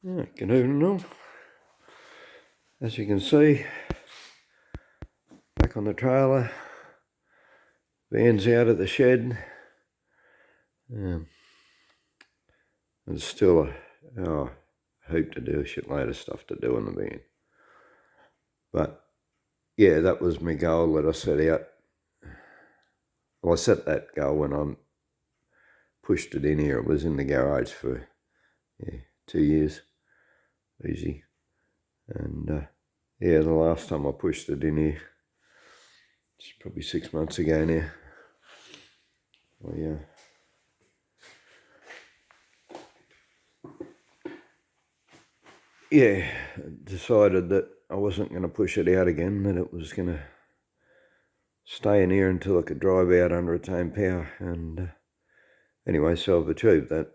Good evening all. As you can see, back on the trailer, van's out of the shed. There's still a heap to do, a shitload of stuff to do in the van. But yeah, that was my goal that I set out. Well, I set that goal when I pushed it in here. It was in the garage for 2 years, easy. And the last time I pushed it in here, it's probably 6 months ago now. Decided that I wasn't going to push it out again, that it was going to stay in here until I could drive out under its own power. And anyway, so I've achieved that.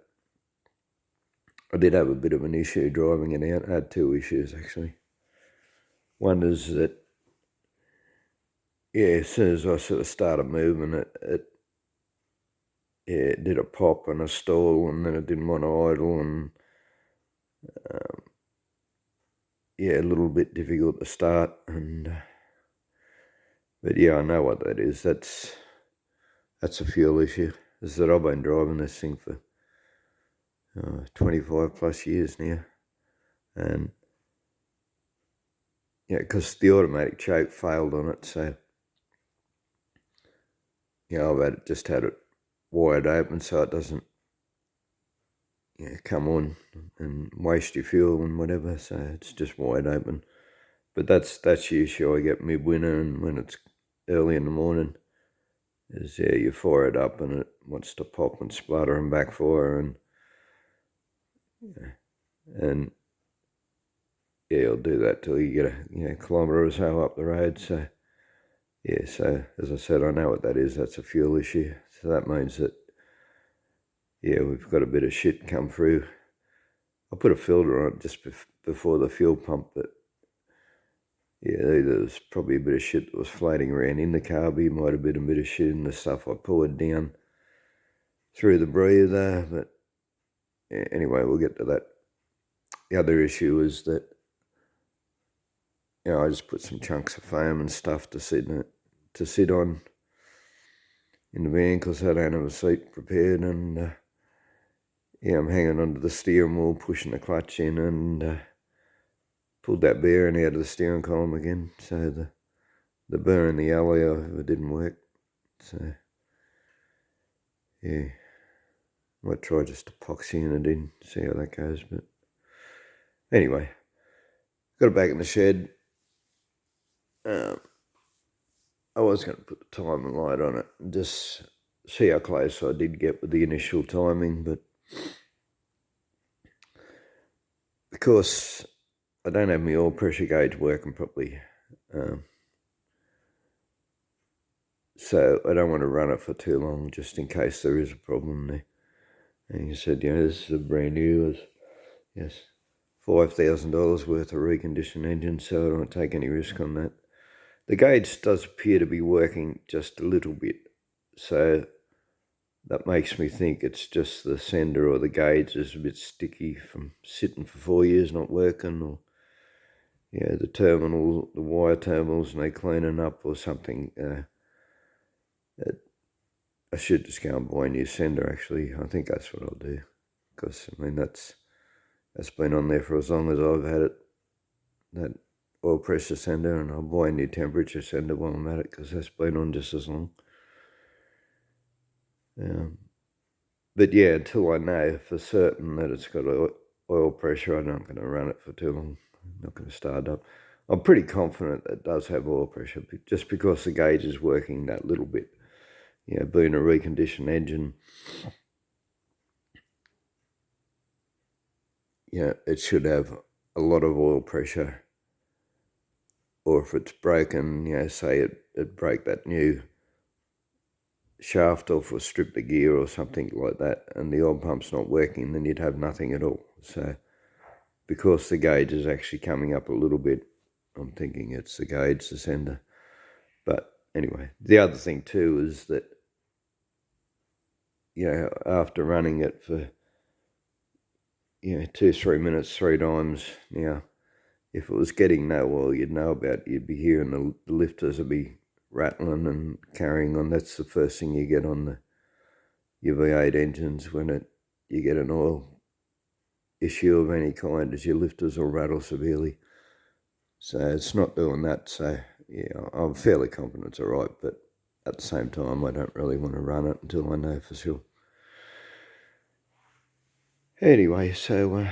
I did have a bit of an issue driving it out. I had two issues actually. One is that, as soon as I sort of started moving, it did a pop and a stall, and then it didn't want to idle, and a little bit difficult to start. But I know what that is. That's a fuel issue. Is that I've been driving this thing for 25 plus years now, and because the automatic choke failed on it, so I've just had it wired open so it doesn't come on and waste your fuel and whatever. So it's just wide open. But that's the issue I get midwinter, and when it's early in the morning, is you fire it up and it wants to pop and splutter and backfire, and it'll do that till you get a kilometre or so up the road. So so as I said, I know what that is. That's a fuel issue. So that means that we've got a bit of shit come through. I put a filter on it just before the fuel pump, but there's probably a bit of shit that was floating around in the carby. Might have been a bit of shit in the stuff I poured down through the breather. But anyway, we'll get to that. The other issue is that I just put some chunks of foam and stuff to sit on in the van because I don't have a seat prepared, and I'm hanging onto the steering wheel, pushing the clutch in, and pulled that bearing out of the steering column again. So the burr in the alley it didn't work. So might try just epoxying it in, see how that goes. But anyway, got it back in the shed. I was going to put the timing light on it and just see how close I did get with the initial timing, but because I don't have my oil pressure gauge working properly, so I don't want to run it for too long just in case there is a problem there. And he said, this is a brand new, $5,000 worth of reconditioned engine, so I don't want to take any risk on that. The gauge does appear to be working just a little bit, so that makes me think it's just the sender or the gauge is a bit sticky from sitting for 4 years not working, or the wire terminals need cleaning up or something. I should just go and buy a new sender actually. I think that's what I'll do, because that's been on there for as long as I've had it, that oil pressure sender, and I'll buy a new temperature sender while I'm at it because that's been on just as long. But until I know for certain that it's got oil pressure, I'm not going to run it for too long. I'm not going to start up. I'm pretty confident that it does have oil pressure, just because the gauge is working that little bit. Being a reconditioned engine, it should have a lot of oil pressure. Or if it's broken, say it broke that new shaft off or stripped the gear or something like that, and the oil pump's not working, then you'd have nothing at all. So because the gauge is actually coming up a little bit, I'm thinking it's the gauge, the sender. But anyway, the other thing too is that after running it for 2-3 minutes 3 times. Now, if it was getting no oil, you'd know about it. You'd be hearing the lifters would be rattling and carrying on. That's the first thing you get on your V8 engines when you get an oil issue of any kind, is your lifters will rattle severely. So it's not doing that. So yeah, I'm fairly confident it's all right, but at the same time, I don't really want to run it until I know for sure. Anyway, so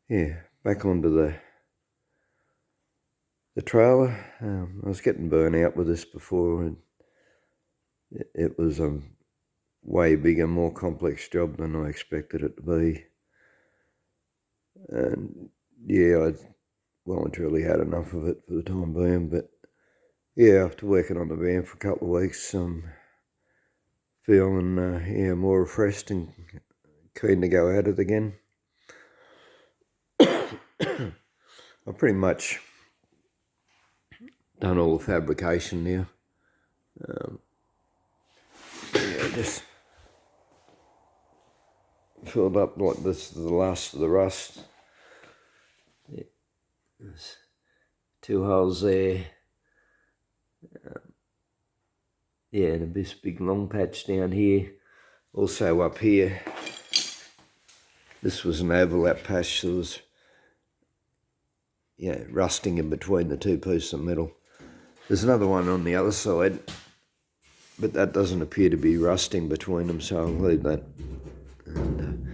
yeah, back onto the trailer. I was getting burnt out with this before, and it was a way bigger, more complex job than I expected it to be. And yeah, I voluntarily had enough of it for the time being. But yeah, after working on the van for a couple of weeks, I'm feeling more refreshed and keen to go at it again. I've pretty much done all the fabrication now. Just filled up like this, the last of the rust. There's 2 holes there. And this big long patch down here. Also up here, this was an overlap patch that was rusting in between the 2 pieces of metal. There's another one on the other side, but that doesn't appear to be rusting between them, so I'll leave that. And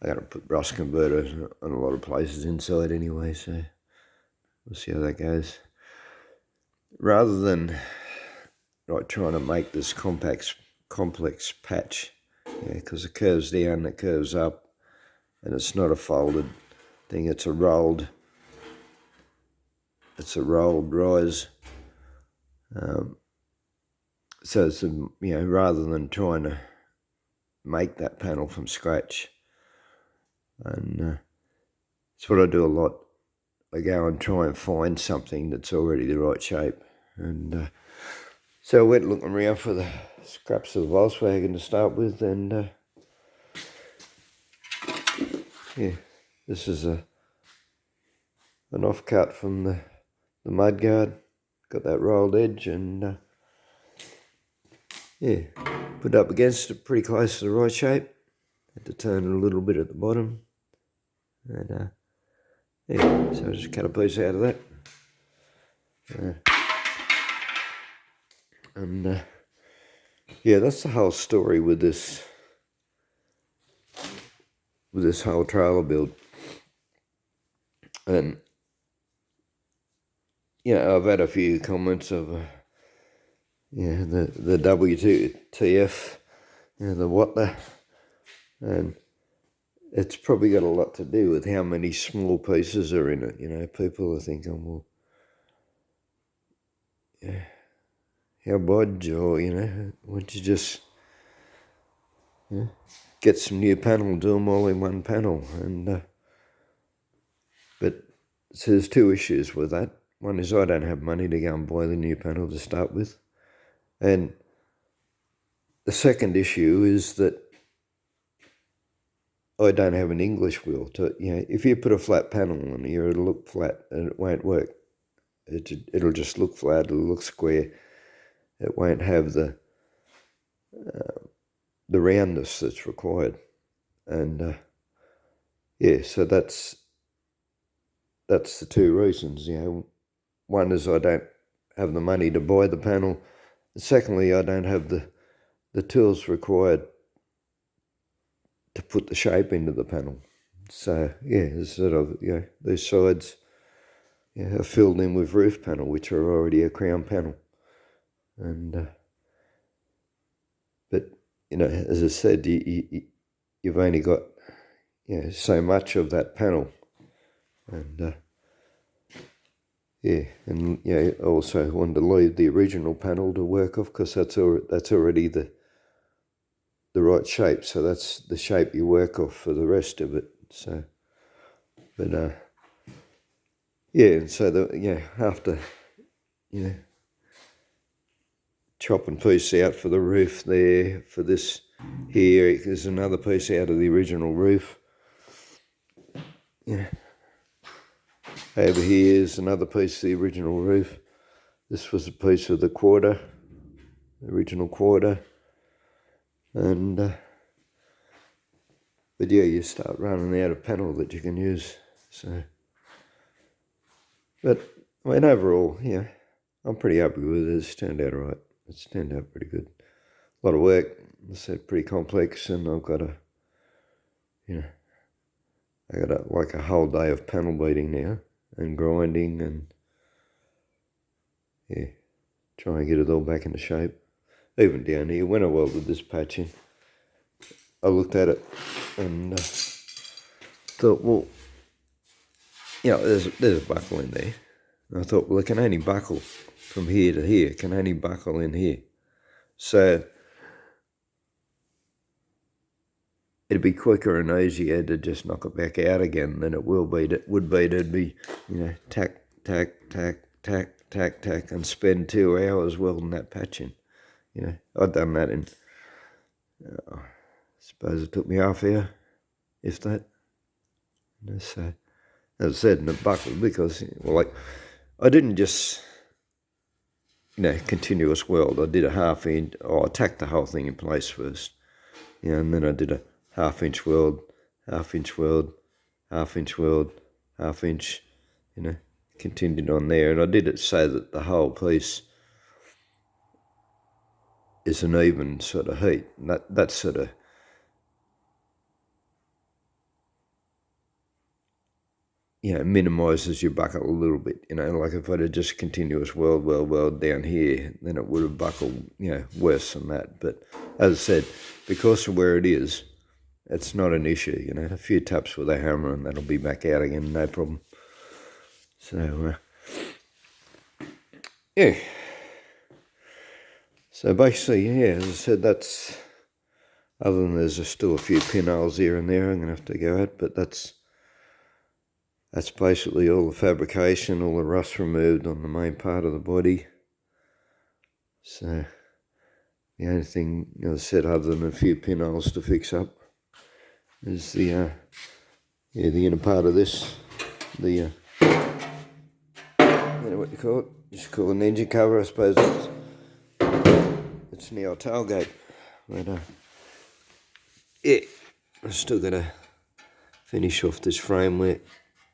I got to put rust converters on a lot of places inside anyway, so we'll see how that goes. Rather than trying to make this complex patch, because it curves down, it curves up, and it's not a folded thing, it's a rolled rise. So it's rather than trying to make that panel from scratch, and it's what I do a lot. I go and try and find something that's already the right shape, and so I went looking around for the scraps of the Volkswagen to start with, and this is an offcut from the mudguard. Got that rolled edge, and put up against it pretty close to the right shape. Had to turn it a little bit at the bottom, and so I just cut a piece out of that. And that's the whole story with this whole trailer build. And I've had a few comments of the WTF, the what the, and it's probably got a lot to do with how many small pieces are in it. People are thinking, well, how bodge, or why don't you just get some new panel and do them all in one panel? And but so there's 2 issues with that. One is I don't have money to go and buy the new panel to start with, and the second issue is that I don't have an English wheel to, if you put a flat panel on here, it'll look flat and it won't work. It'll just look flat, it'll look square. It won't have the roundness that's required. And so that's the 2 reasons. One is I don't have the money to buy the panel. And secondly, I don't have the tools required to put the shape into the panel. So sort of these sides are filled in with roof panel, which are already a crown panel. And but as I said, you've only got so much of that panel, and I also wanted to leave the original panel to work off, because that's already the right shape. So that's the shape you work off for the rest of it. So, but and so after chop and piece out for the roof there, for this Here is another piece out of the original roof. Yeah. Over here is another piece of the original roof. This was a piece of the quarter, the original quarter. And, but yeah, you start running out of panel that you can use. So, but I mean, overall, yeah, I'm pretty happy with it. It's turned out all right. It's turned out pretty good. A lot of work. I said pretty complex, and I've got like a whole day of panel beating now and grinding and yeah, try and get it all back into shape. Even down here, when I welded this patch in, I looked at it and thought, well, you know, there's a buckle in there. And I thought, well, it can only buckle from here to here. It can only buckle in here. So it'd be quicker and easier to just knock it back out again than it would be to be, you know, tack, tack, tack, tack, tack, tack, and spend 2 hours welding that patch in. You know, I'd done that in, I suppose it took me half hour, if that. So, as I said, and it buckled because, well, like, I didn't just, you know, continuous weld. I did a half inch, I tacked the whole thing in place first. You know, and then I did a half-inch weld, half-inch weld, half-inch weld, half-inch, you know, continued on there. And I did it so that the whole piece is an even sort of heat. And that sort of, you know, minimises your buckle a little bit. You know, like if I'd have just continuous weld down here, then it would have buckled, you know, worse than that. But as I said, because of where it is, it's not an issue. You know, a few taps with a hammer and that'll be back out again, no problem. So, yeah. So basically, yeah, as I said, that's, other than there's still a few pinholes here and there I'm going to have to go at, but that's basically all the fabrication, all the rust removed on the main part of the body. So the only thing, as I said, other than a few pinholes to fix up, is the inner part of this, I don't know what you call it, just call it an engine cover, I suppose. It's near our tailgate, but yeah, I've still got to finish off this framework,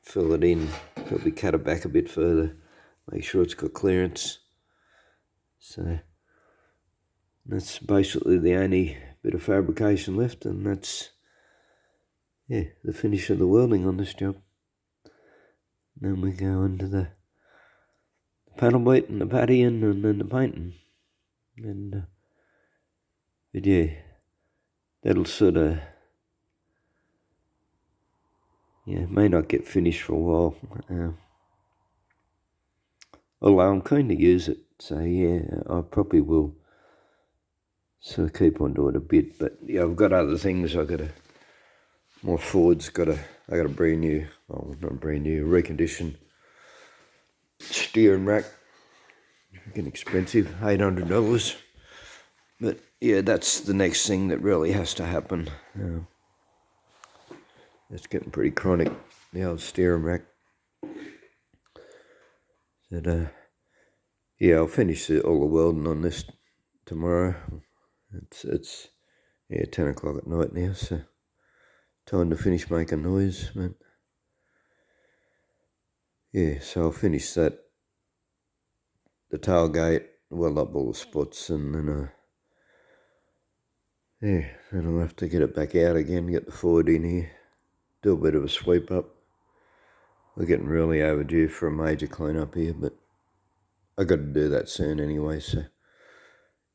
fill it in, probably cut it back a bit further, make sure it's got clearance. So that's basically the only bit of fabrication left, and that's, yeah, the finish of the welding on this job. Then we go into the panel beat and the pattying and then the painting. And but yeah, that'll sort of, yeah, may not get finished for a while. Although I'm keen to use it, so yeah, I probably will sort of keep on doing it a bit. But yeah, I've got other things. My Ford's I got a brand new, well, not brand new, reconditioned steering rack. Freaking expensive, $800. But yeah, that's the next thing that really has to happen. It's getting pretty chronic, the old steering rack. But yeah, I'll finish all the welding on this tomorrow. It's 10 o'clock at night now, so time to finish making noise. But yeah, so I'll finish that, the tailgate, weld up all the spots, and then yeah, then I'll have to get it back out again, get the Ford in here, do a bit of a sweep up. We're getting really overdue for a major clean up here, but I got to do that soon anyway, so,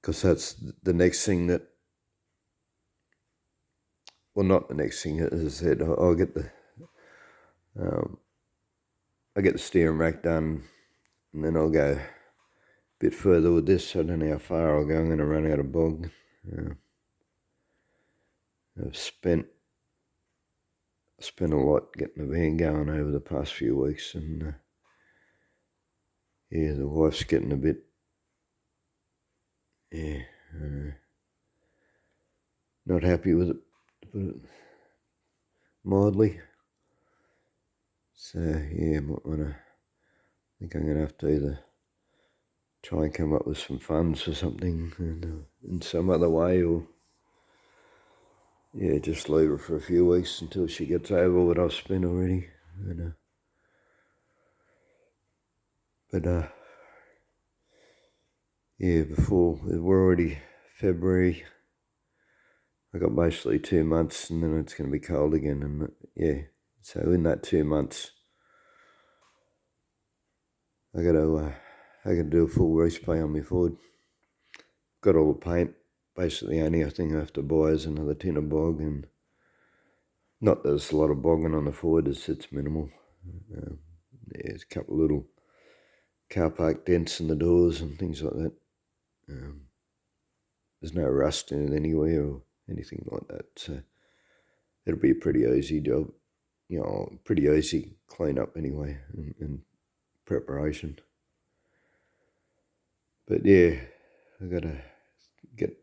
because that's the next thing that, well, not the next thing, as I said, I'll get the steering rack done, and then I'll go a bit further with this. I don't know how far I'll go. I'm going to run out of bog. I've spent a lot getting the van going over the past few weeks, and yeah, the wife's getting a bit, yeah, not happy with it, to put it mildly. So yeah, might wanna, I think I'm gonna have to either try and come up with some funds or something in some other way, or yeah, just leave her for a few weeks until she gets over what I've spent already. But yeah, before, we're already February. I got basically 2 months, and then it's going to be cold again. And yeah, so in that 2 months, I got to do a full respray on my Ford. Got all the paint. Basically, only thing I have to buy is another tin of bog, and not that there's a lot of bogging on the Ford. It's minimal. There's a couple of little car park dents in the doors and things like that. There's no rust in it anywhere or anything like that, so it'll be a pretty easy job, pretty easy clean up anyway, and preparation. But yeah, I gotta get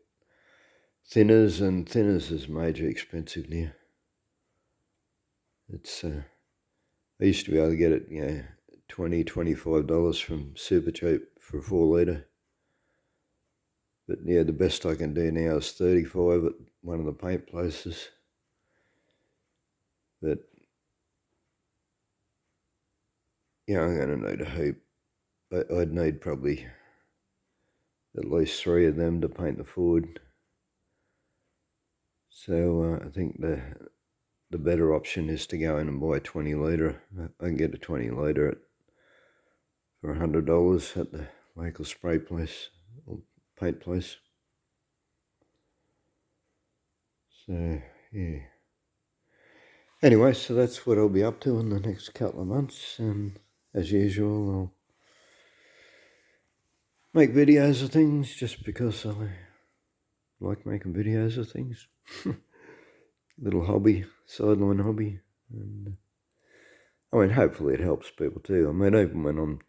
thinners, and thinners is major expensive now. It's I used to be able to get it, $20, $25 from Supercheap for a 4 litre. But yeah, the best I can do now is $35 at one of the paint places. But yeah, I'm gonna need a heap. I'd need probably at least 3 of them to paint the Ford. So I think the better option is to go in and buy a 20 litre. I can get a 20 litre for $100 at the local spray place or paint place. So yeah. Anyway, so that's what I'll be up to in the next couple of months, and as usual, I'll make videos of things just because I like making videos of things. Little hobby, sideline hobby. And I mean, hopefully it helps people too. I mean, even when I'm,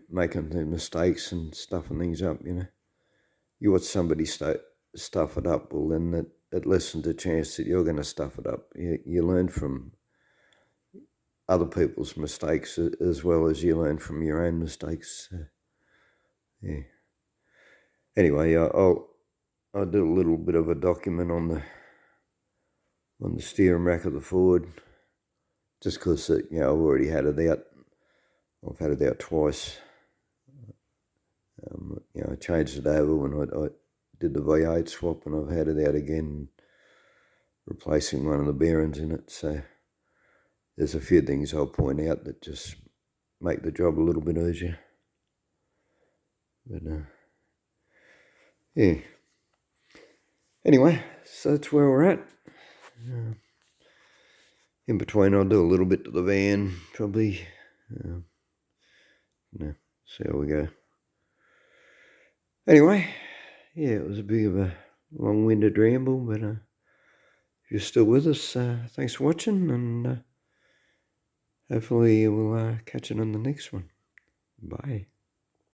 making the mistakes and stuffing things up, you watch somebody stuff it up, well, then it lessens the chance that you're going to stuff it up. You learn from other people's mistakes as well as you learn from your own mistakes. Yeah. Anyway, I'll do a little bit of a document on the steering rack of the Ford, just because I've already had it out. I've had it out twice. I changed it over when I did the V8 swap, and I've had it out again, replacing one of the bearings in it. So there's a few things I'll point out that just make the job a little bit easier. But yeah. Anyway, so that's where we're at. In between, I'll do a little bit to the van, probably. See how we go. Anyway, yeah, it was a bit of a long-winded ramble, but if you're still with us, thanks for watching, and hopefully we'll catch it on the next one. Bye.